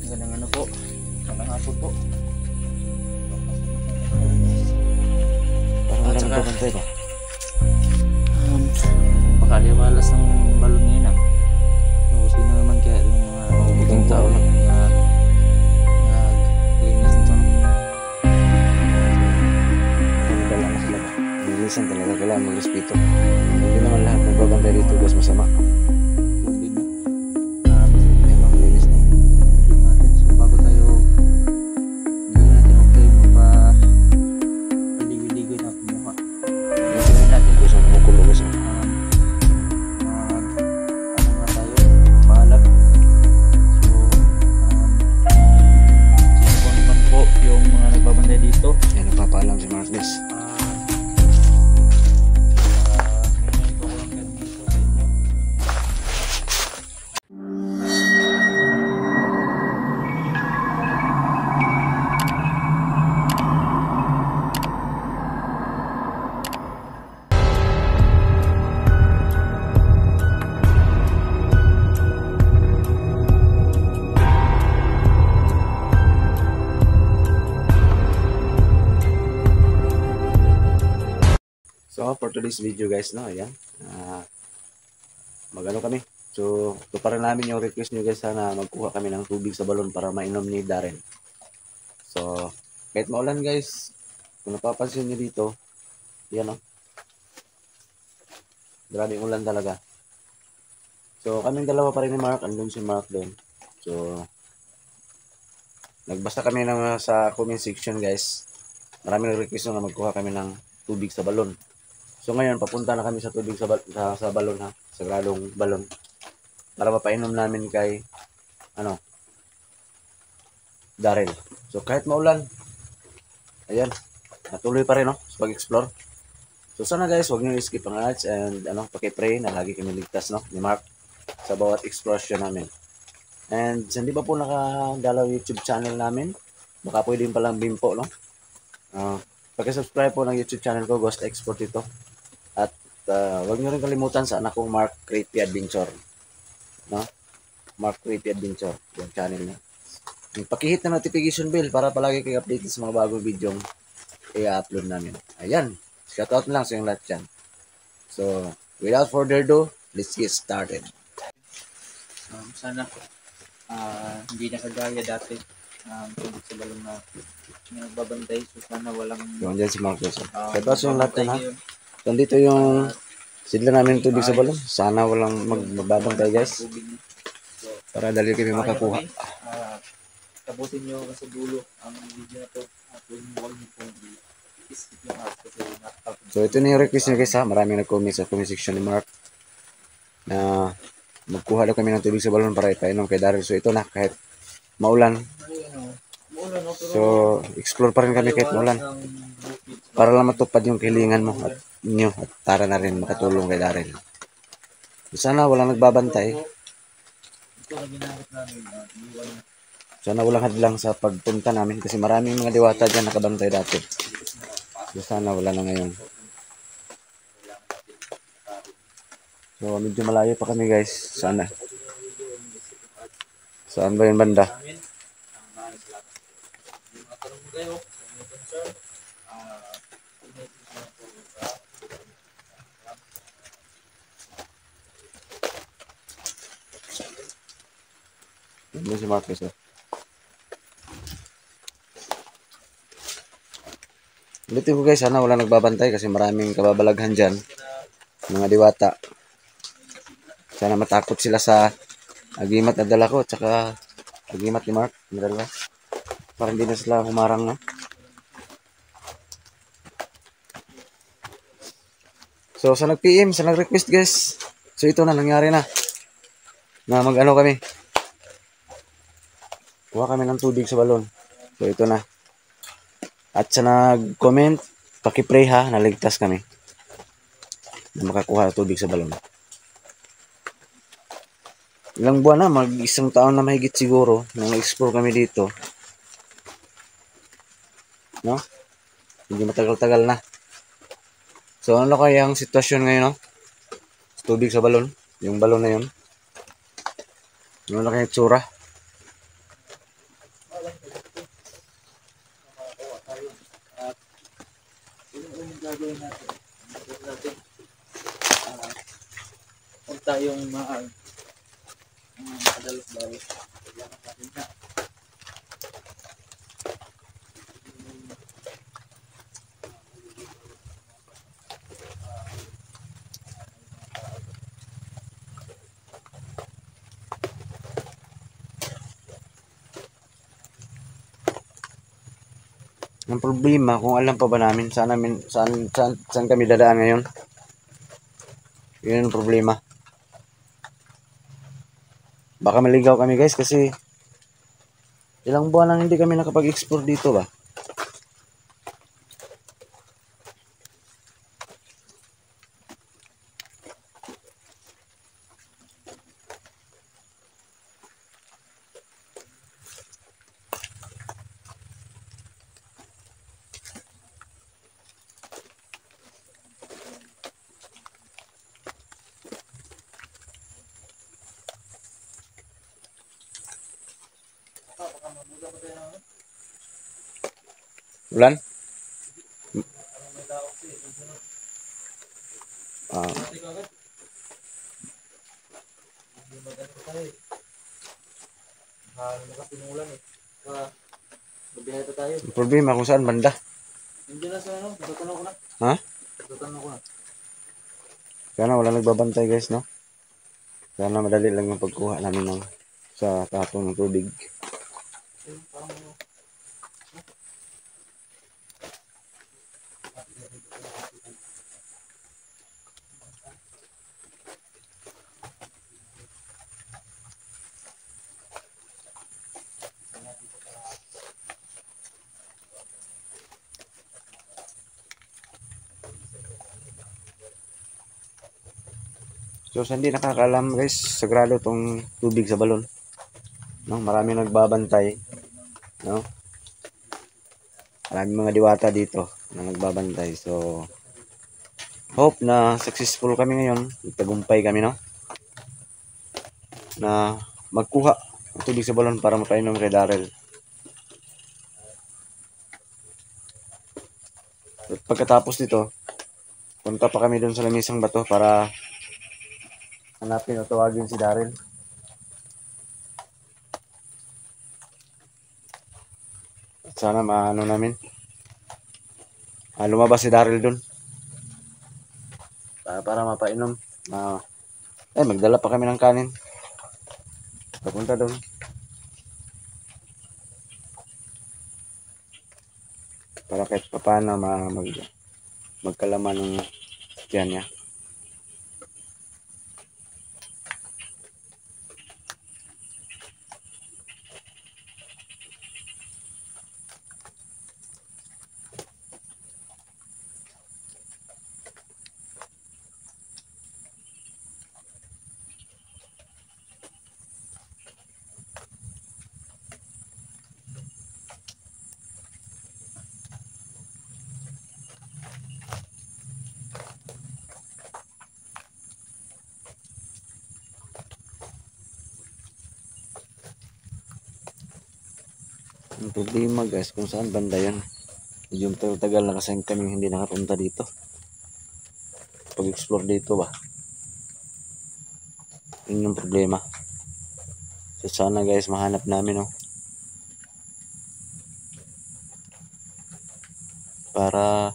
Ganang ano po. Ganang hapon po. Parang At wala saka, nagbabantay ba? Pakaliwalas ng balon ngayon ah. O, sino naman kaya yung mga mabuting tao na naglinis nito. Wala na sila ba? Nilisan talaga, kailangan magrespeto. Hindi naman lahat nagbabantay dito guys masama. Tubig na. Kaya maglinis na. Tubig natin. So bago tayo hindi natin okay paligoy-ligoy na kumuha. Gagawin natin Gusto mo kumukulo guys. ano nga tayo, paalam. So, sino naman po yung mga nagbabantay dito? Yan, nagpapaalam si Marcus. Ngayon ko lang ganito sa inyo. So, for today's video guys, no, ayan. Magano kami. So, tuparin namin yung request nyo guys, sana magkuha kami ng tubig sa balon para mainom ni Darren. So, kahit maulan guys, kung napapansin nyo dito, yan o. Grabe ulan talaga. So, kaming dalawa pa rin ni Mark, andun si Mark doon. So, nagbasa kami sa comment section guys. Maraming request na magkuha kami ng tubig sa balon. So ngayon, papunta na kami sa tubig sa balon ha. Sagradong balon. Para mapainom namin kay, Darren. So kahit maulan, ayan, natuloy pa rin no, sa pag-explore. So sana guys, huwag nyo i-skip ang ads and paki-pray na lagi kami ligtas no, ni Mark sa bawat exploration namin. And sa hindi pa po nakadalaw YouTube channel namin, baka pwede palang bimpo no. Paki-subscribe po ng YouTube channel ko, Ghost Export ito. At huwag nyo rin kalimutan sa anak kong Mark Creepy Adventure. No? Mark Creepy Adventure, yung channel niya. Pakihit na notification bell para palagi kayo updated sa mga bagong video i-upload namin. Ayan, shoutout na lang sa yung lahat dyan. So, without further ado, let's get started. Sana hindi na kagaya dati tubig sa balon na nagbabantay. So sana walang Yung dyan si Marcos. Shoutout sa yung lahat dyan ha. ngayon. Nandito yung sidla namin tubig sa balon. Sana walang magbabantay guys. Tubig na. So, Para dali kami makakuha. tapusin nyo sa dulo ang video na to at huwag nyo pong i-skip yung ads kasi nakakapag. So ito na yung request nyo guys ha. Maraming nag-comment sa comment section ni Mark na magkuha daw kami ng tubig sa balon para ipainom kay Daryl. So ito na kahit maulan. So explore pa rin kami kahit maulan. Para lang matupad yung kilingan mo at inyo at para na rin makatulong kay Daryl. Sana walang nagbabantay. Sana walang hadlang sa pagpunta namin kasi maraming mga diwata dyan nakabantay dati. So sana wala na ngayon. So medyo malayo pa kami guys. Sana. Saan ba yung banda? Ano si Marcus eh. Ulitin ko guys, sana wala nagbabantay kasi maraming kababalaghan dyan. Mga diwata. Sana matakot sila sa agimat na dala ko. Tsaka agimat ni Mark. Para hindi na sila humarang na. So sa nag-PM, sa nag-request guys. So ito na, nangyari na. Na mag-ano kami. Kuha kami ng tubig sa balon. So ito na. At sa nag-comment, paki-pray ha, naligtas kami. Na makakuha ng tubig sa balon. Ilang buwan na, mag-isang taon na mahigit siguro nung na-explore kami dito. No? Hindi matagal-tagal na. So ano kaya ang sitwasyon ngayon no? Tubig sa balon. Yung balon na yun. Ano na kaya tsura? gagawin natin? Gagawin natin, ah, kung tayong makadalos-dalos. Kailangan natin na. Ang problema, kung alam pa ba namin saan kami dadaan ngayon? Yun ang problema. Baka maligaw kami guys kasi ilang buwan nang hindi kami nakapag-explore dito ba? Baka mabuga pa tayo ng Ulan? parang may tao kasi. Sunod. Ah, Mati ka agad. Hindi maganda tayo eh. Nakapinulan eh. Mabihay pa tayo. ang problema kung saan banda. Nandiyan na sa ano, natatanong ko na. Ha? Natatanong ko na. Sana wala nagbabantay guys, no? Sana madali lang yung pagkuha namin sa tapong ng tubig. Ayun, parang ano. So sa hindi nakakaalam guys, sagrado tong tubig sa balon. No, marami nagbabantay, no? Maraming mga diwata dito na nagbabantay. So hope na successful kami ngayon. Tagumpay kami, no? Na magkuha ng tubig sa balon para mapainom kay Darrell. At pagkatapos nito, punta pa kami doon sa lamisang bato para hanapin o tawagin si Darrell. At sana maano namin. Lumabas si Darrell doon para mapainom. Magdala pa kami ng kanin. Papunta doon. Para kahit paano magkalaman ng tiyan niya. Ang problema guys, kung saan banda yan. Yung tagal na kasi kami hindi nakapunta dito. Pag-explore dito ba? Yun yung problema. So sana guys, mahanap namin, no? Para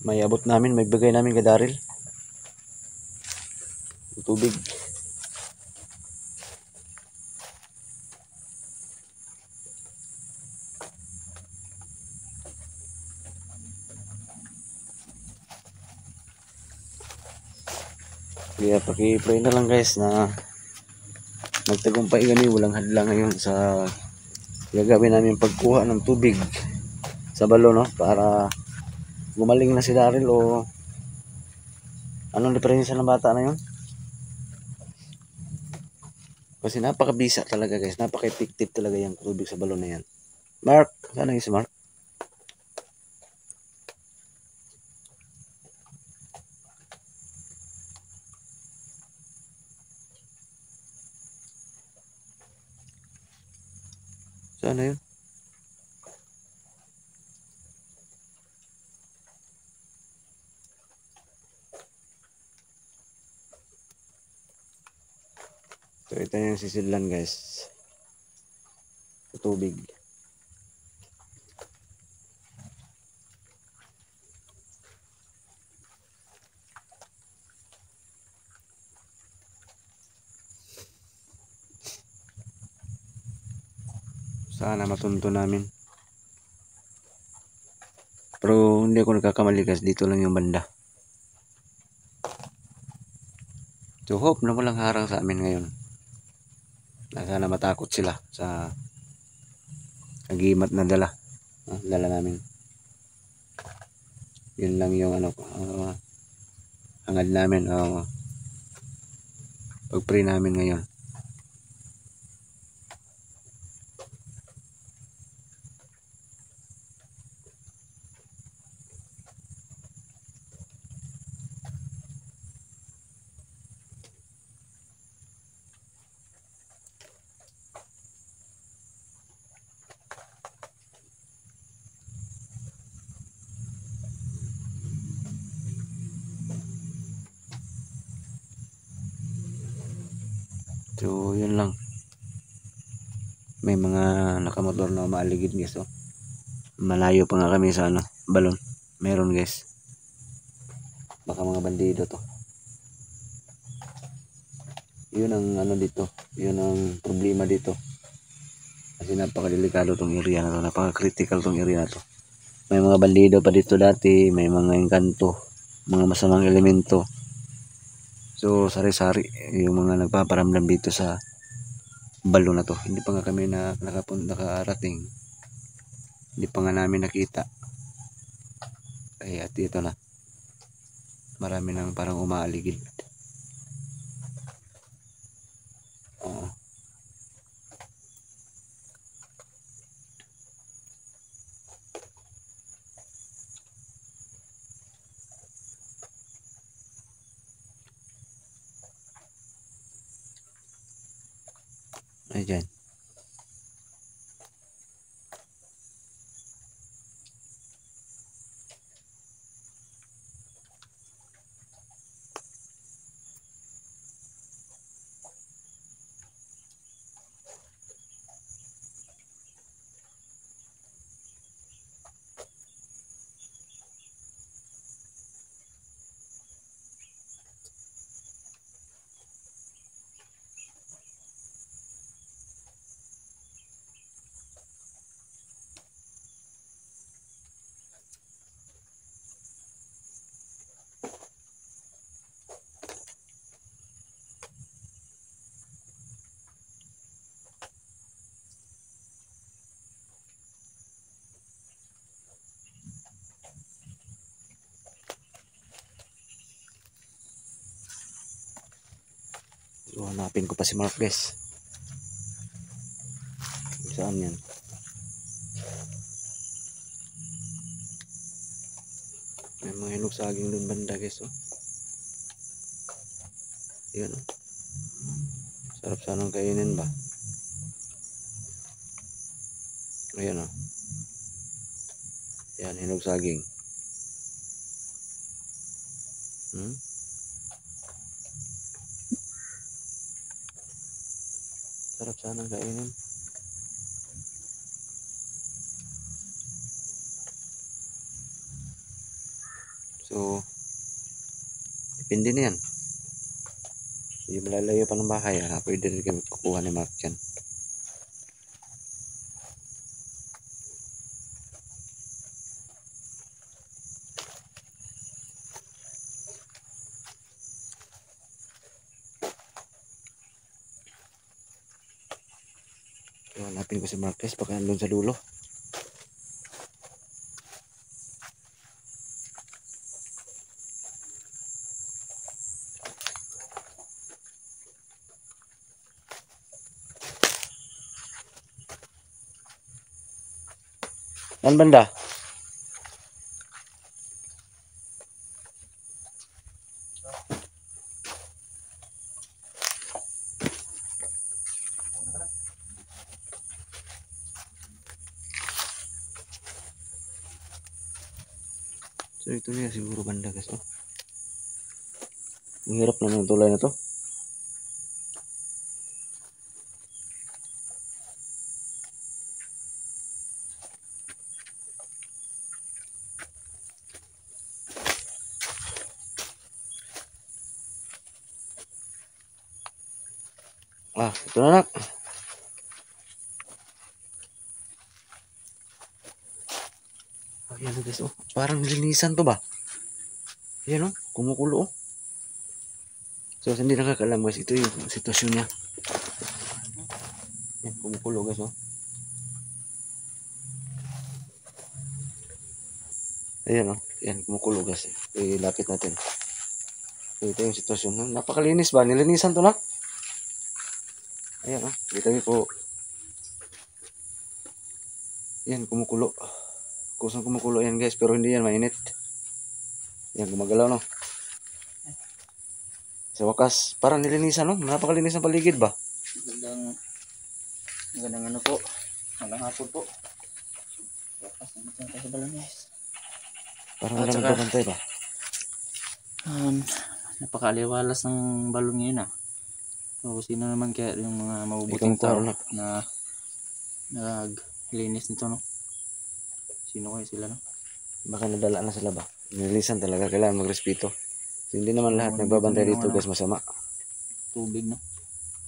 may abot namin, may bigay namin kay Darrell. Yung tubig. Kaya paki-pray na lang guys na magtagumpay kami, walang hadlang ngayon sa gagawin namin pagkuha ng tubig sa balon, no? Para gumaling na si Darrell o anong diferensya ng bata na yun? Kasi napakabisa talaga guys, napaka-effective talaga yung tubig sa balon na yan. Mark, sana yung si Mark? Sana yun? So ito yung sisidlan guys. Sa tubig. Sana matunto namin. Pero hindi ako nagkakamali guys. Dito lang yung banda. So hope na walang harang sa amin ngayon. Na sana matakot sila sa agimat na dala namin. Yun lang yung hangad namin, pag-pray namin ngayon. So yun lang. May mga nakamotor na umaaligid guys. Oh. Malayo pa nga kami sa balon. Meron guys. Baka mga bandido to. Yun ang dito. Yun ang problema dito. Kasi napakadelikado tong area na to. Napaka-critical tong area na to. May mga bandido pa dito dati. May mga engkanto. Mga masamang elemento. So sari-sari. Yung mga nagpaparamdam dito sa balon na to. Hindi pa nga kami nakarating. Hindi pa nga namin nakita. Ay at ito na. Marami nang parang umaaligid. Oo. Ayan. So, hanapin ko pa si Mark guys. Saan yan? May mga hinog saging dun banda guys. Oh. Yan oh. Sarap sanang kainin ba? Ayan oh. Yan, hinog saging. Sarap sanang kainin. So, depende na yan. Yung malalayo pa ng bahay, pwede rin kami kukuha ni Mark dyan. So, hanapin ko si Marquez, baka nandun sa dulo. Saan banda? So ito na siguro banda guys. Oh. Ang hirap na ng tulay na to. Ito na nak. Ayan guys, oh. Parang nilinisan to ba? Ayan oh, kumukulo oh. So, hindi nakakalam guys, ito yung sitwasyon niya. Ayan, kumukulo guys oh. Ayan oh, ayan, kumukulo guys. Lapit natin. So, ito yung sitwasyon. Napakalinis ba? Nilinisan to na. Ayan oh, kita po. Ayan, kumukulo. Kusang kumukulo yan guys, pero hindi yan mainit. Ayan, gumagalaw no. Sa wakas, parang nilinisan no. Napakalinis ng paligid ba? Magandang ano po. Magandang hapon po. Wakas naman tayo sa balon guys. Parang wala nagbabantay ba? Napakaliwalas ng balon ngayon So, sino naman kaya yung mga mabubuting tao na naglinis nito no? Sino kayo sila no? Baka nadala na sila ba? Nilinisan talaga, kailangan magrespeto. So, hindi naman lahat nagbabantay dito guys masama. Tubig no?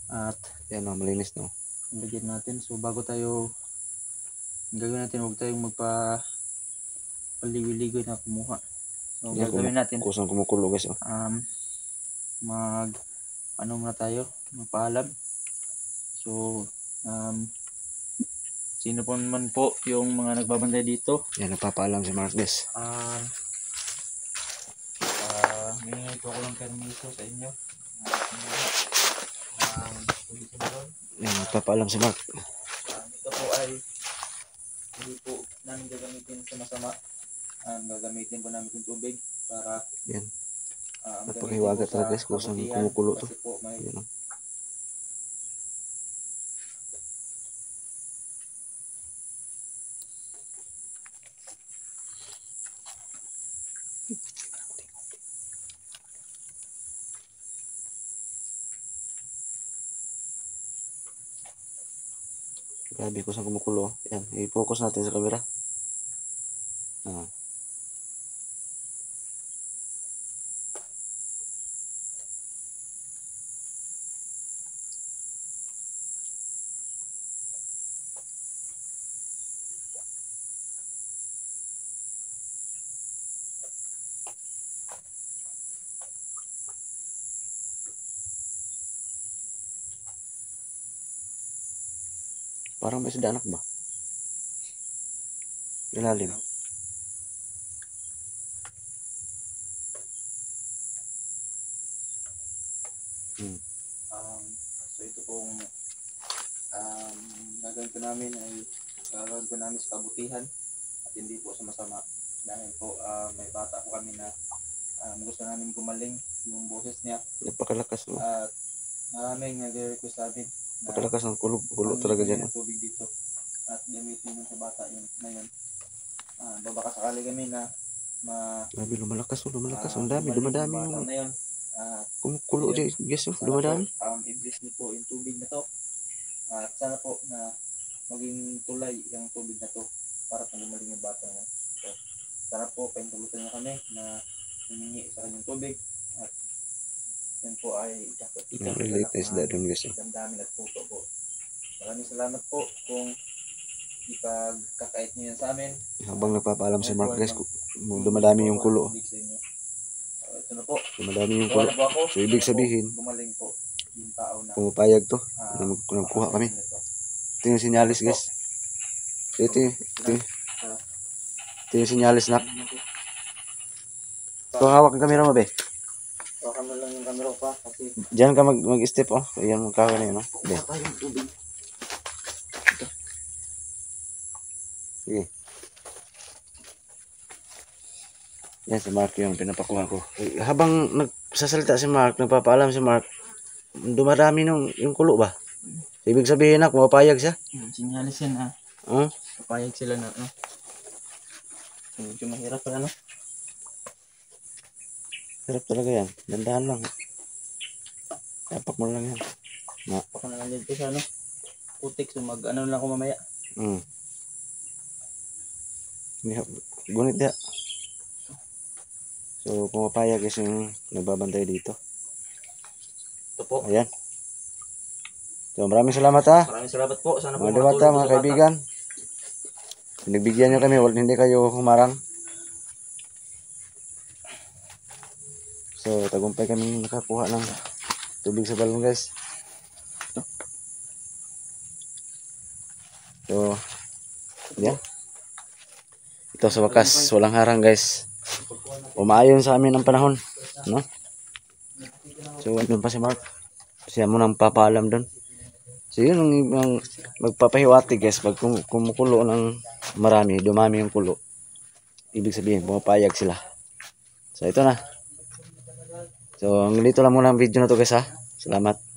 At yan no, malinis no. lagyan natin. So bago tayo gagawin natin, huwag tayong paligoy-ligoy na kumuha. So yan, gagawin natin. Kusang kumukulo guys oh. Ano muna tayo? Magpaalam. So sino po naman po yung mga nagbabantay dito? Yan, nagpapaalam si Marques. May ko lang permiso sa inyo. Yan, nagpapaalam si Mark. Ito po ay hindi po namin gagamitin sa masama. Gagamitin po namin yung tubig para yan. Napakahiwaga talaga guys, kusang kumukulo to. Yan, no? Grabe kusang kumukulo. Yan, i-focus natin sa camera. Parang may sida anak ba? Ilalim. So ito pong gagawin ko namin sa kabutihan at hindi po sa masama. Dahil po may bata po kami na gusto namin gumaling yung boses niya. Napakalakas no? At maraming nag-request sa amin. Napakalakas ng kulo talaga dyan. Tubig dito. At gamitin yung sa bata yun ngayon. Baka sakali kami na grabe, lumalakas ang dami, dumadami yung na yun. kumukulo dyan guys oh, dumadami. I-bless niyo po yung tubig na to. At sana po na maging tulay yung tubig na to para pang gumaling yung bata na. So, sana po paintulutan niyo kami na humingi sa kanyang tubig. At yan po ay damdamin at puto po. Maraming salamat po kung ipagkakait niyo yan sa amin. Habang nagpapaalam si Mark guys, dumadami yung kulo. Ito na po. Dumadami yung kulo. So ibig sabihin, gumaling po yung tao na pumapayag to. Nagkuha kami. Ito yung sinyalis guys. Ito yung sinyalis na. So hawak ang camera mo be. Hawakan mo lang yung camera pa kasi diyan ka mag-step oh. Ayan yung kahoy na yun oh. Be. Sige. Yan si Mark yung pinapakuha ko. Habang nagsasalita si Mark, nagpapaalam si Mark, dumarami yung kulo ba? Ibig sabihin na, kumapayag siya. Sinyalis yan papayag sila na medyo mahirap pala no? Hirap talaga yan. Dandahan lang. Tapak mo lang yan. Baka na lang dito sa putik. So mag-ano lang ako mamaya. Gunit ya. So pumapayag is yung nagbabantay dito. Ito po. Ayan. So, maraming salamat ha. Maraming salamat po. Sana po Mga diwata, mga kaibigan. Pinagbigyan nyo kami, hindi kayo humarang. So, tagumpay kami nakakuha ng tubig sa balon guys. So, yan. Ito sa wakas, walang harang guys. Umaayon sa amin ang panahon. No? So, andun pa si Mark. Siya mo nang papaalam doon. So, yun ang magpapahiwati guys. Pag kumukulo ng marami, dumami yung kulo. Ibig sabihin, pumapayag sila. So, ito na. So, dito lang muna ang video na to guys ha. Salamat.